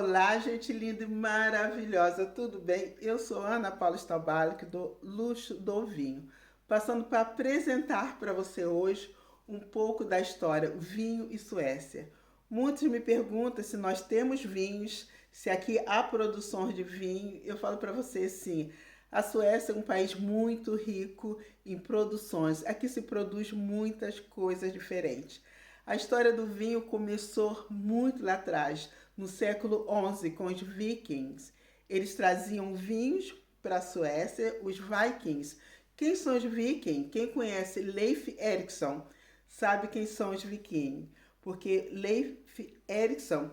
Olá, gente linda e maravilhosa, tudo bem? Eu sou Ana Paula Stabalik, do Luxo do Vinho, passando para apresentar para você hoje um pouco da história Vinho e Suécia. Muitos me perguntam se nós temos vinhos, se aqui há produção de vinho. Eu falo para você sim, a Suécia é um país muito rico em produções, aqui se produz muitas coisas diferentes. A história do vinho começou muito lá atrás, no século XI, com os vikings. Eles traziam vinhos para a Suécia, os vikings. Quem são os vikings? Quem conhece Leif Erikson sabe quem são os vikings, porque Leif Erikson,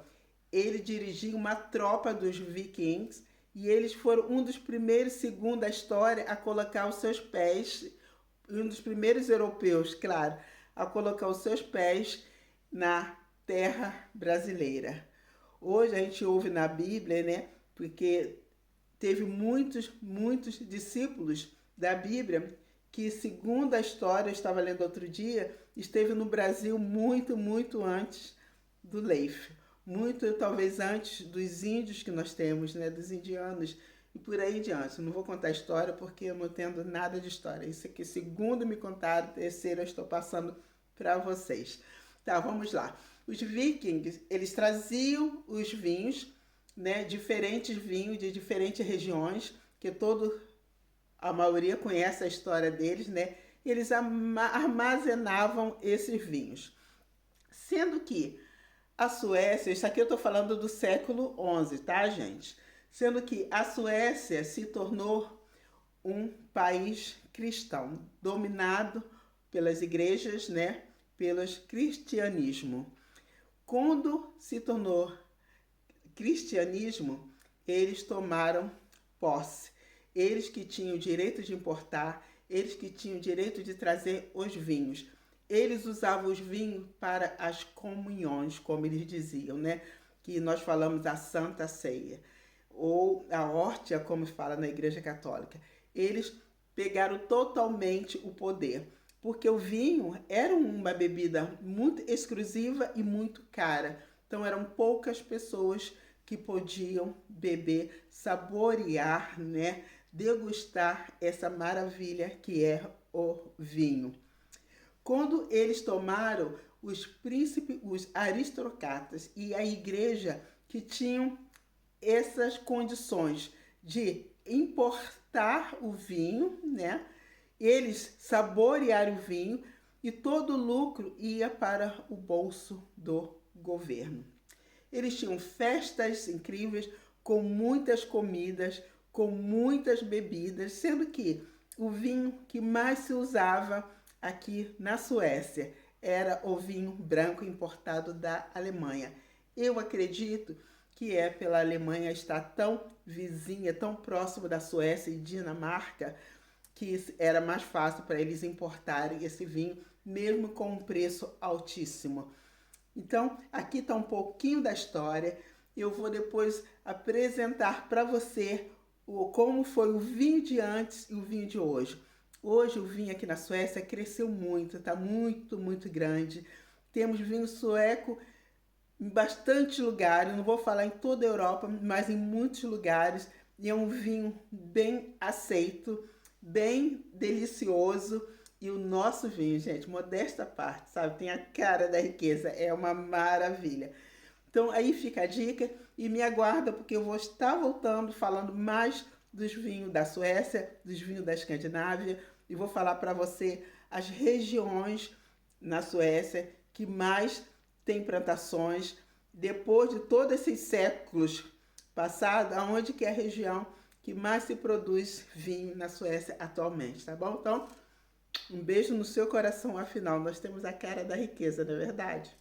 ele dirigia uma tropa dos vikings e eles foram um dos primeiros, segundo a história, a colocar os seus pés, um dos primeiros europeus, claro, a colocar os seus pés na terra brasileira. Hoje a gente ouve na Bíblia, né? Porque teve muitos discípulos da Bíblia que, segundo a história, eu estava lendo outro dia, esteve no Brasil muito antes do Leif. Muito, talvez, antes dos índios que nós temos, né? Dos indianos e por aí em diante. Não vou contar a história porque eu não entendo nada de história. Isso aqui, segundo me contaram, terceiro eu estou passando para vocês. Tá, vamos lá. Os vikings, eles traziam os vinhos, né, diferentes vinhos de diferentes regiões, que a maioria conhece a história deles, né? E eles armazenavam esses vinhos. Sendo que a Suécia, isso aqui eu estou falando do século XI, tá, gente? Sendo que a Suécia se tornou um país cristão, dominado pelas igrejas, né? Pelo cristianismo. Quando se tornou cristianismo, eles tomaram posse. Eles que tinham o direito de importar, eles que tinham o direito de trazer os vinhos. Eles usavam os vinhos para as comunhões, como eles diziam, né? Que nós falamos a Santa Ceia, ou a Hórtia, como fala na Igreja Católica. Eles pegaram totalmente o poder, porque o vinho era uma bebida muito exclusiva e muito cara. Então eram poucas pessoas que podiam beber, saborear, né? Degustar essa maravilha que é o vinho. Quando eles tomaram, os príncipes, os aristocratas e a igreja que tinham essas condições de importar o vinho, né? Eles saborearam o vinho e todo o lucro ia para o bolso do governo. Eles tinham festas incríveis, com muitas comidas, com muitas bebidas, sendo que o vinho que mais se usava aqui na Suécia era o vinho branco importado da Alemanha. Eu acredito que é pela Alemanha estar tão vizinha, tão próximo da Suécia e Dinamarca, que era mais fácil para eles importarem esse vinho, mesmo com um preço altíssimo. Então, aqui está um pouquinho da história. Eu vou depois apresentar para você como foi o vinho de antes e o vinho de hoje. Hoje o vinho aqui na Suécia cresceu muito, está muito grande. Temos vinho sueco em bastante lugares, não vou falar em toda a Europa, mas em muitos lugares. E é um vinho bem aceito, bem delicioso. E o nosso vinho, gente, modesta parte, sabe? Tem a cara da riqueza, é uma maravilha. Então aí fica a dica e me aguarda porque eu vou estar voltando falando mais dos vinhos da Suécia, dos vinhos da Escandinávia e vou falar para você as regiões na Suécia que mais tem plantações depois de todos esses séculos passados, aonde que é a região que mais se produz vinho na Suécia atualmente, tá bom? Então, um beijo no seu coração, afinal, nós temos a cara da riqueza, não é verdade?